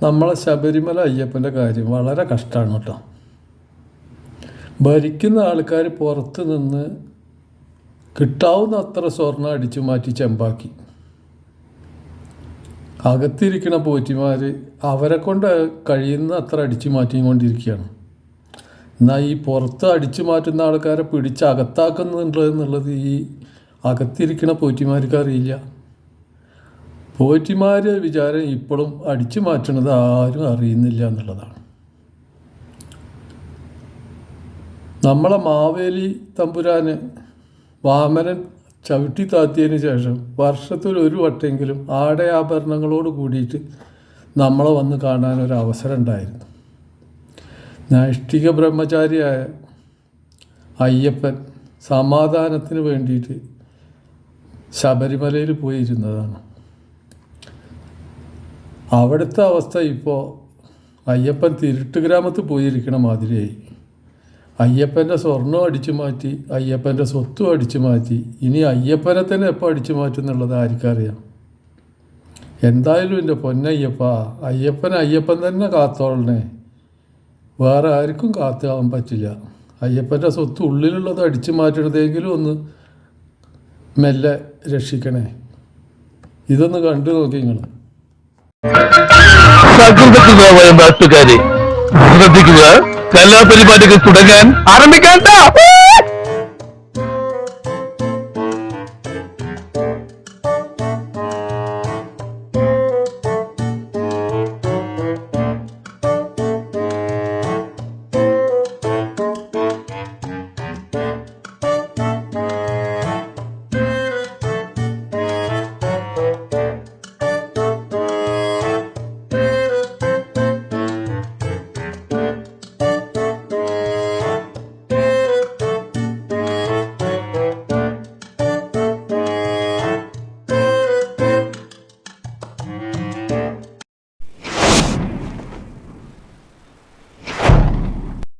നമ്മളെ ശബരിമല അയ്യപ്പൻ്റെ കാര്യം വളരെ കഷ്ടമാണ് കേട്ടോ. ഭരിക്കുന്ന ആൾക്കാർ പുറത്ത് നിന്ന് കിട്ടാവുന്ന അത്ര സ്വർണ്ണം അടിച്ചു മാറ്റി ചെമ്പാക്കി. അകത്തിരിക്കണ പോറ്റിമാർ അവരെ കൊണ്ട് കഴിയുന്ന അത്ര അടിച്ചു മാറ്റിക്കൊണ്ടിരിക്കുകയാണ്. എന്നാൽ ഈ പുറത്ത് അടിച്ചു മാറ്റുന്ന ആൾക്കാരെ പിടിച്ച് അകത്താക്കുന്നുണ്ട് എന്നുള്ളത് ഈ അകത്തിരിക്കണ പോറ്റിമാർക്ക് അറിയില്ല. പോറ്റിമാർ വിചാരം ഇപ്പോഴും അടിച്ചു മാറ്റണത് ആരും അറിയുന്നില്ല എന്നുള്ളതാണ്. നമ്മളെ മാവേലി തമ്പുരാന് വാമനൻ ചവിട്ടി താത്തിയതിന് ശേഷം വർഷത്തിൽ ഒരു വട്ടെങ്കിലും ആടയാഭരണങ്ങളോട് കൂടിയിട്ട് നമ്മളെ വന്ന് കാണാനൊരവസരം ഉണ്ടായിരുന്നു. നൈഷ്ഠിക ബ്രഹ്മചാരിയായ അയ്യപ്പൻ സമാധാനത്തിന് വേണ്ടിയിട്ട് ശബരിമലയിൽ പോയിരുന്നതാണ്. അവിടുത്തെ അവസ്ഥ ഇപ്പോൾ അയ്യപ്പൻ തിരുട്ട് ഗ്രാമത്തിൽ പോയിരിക്കണ മാതിരിയായി. അയ്യപ്പൻ്റെ സ്വർണ്ണം അടിച്ചു മാറ്റി, അയ്യപ്പൻ്റെ സ്വത്തും അടിച്ചു മാറ്റി. ഇനി അയ്യപ്പനെ തന്നെ എപ്പോൾ അടിച്ചു മാറ്റും എന്നുള്ളത് ആർക്കറിയാം. എന്തായാലും എൻ്റെ പൊന്നയ്യപ്പ, അയ്യപ്പൻ തന്നെ കാത്തോളണേ. വേറെ ആർക്കും കാത്താൻ പറ്റില്ല. അയ്യപ്പൻ്റെ സ്വത്ത് ഉള്ളിലുള്ളത് അടിച്ചു മാറ്റണതെങ്കിലും ഒന്ന് മെല്ലെ രക്ഷിക്കണേ. ഇതൊന്ന് കണ്ടു നോക്കി നിങ്ങൾ. നാട്ടുകാരെ ശ്രദ്ധിക്കുക, കലാപരിപാടികൾ തുടങ്ങാൻ ആരംഭിക്കാൻ.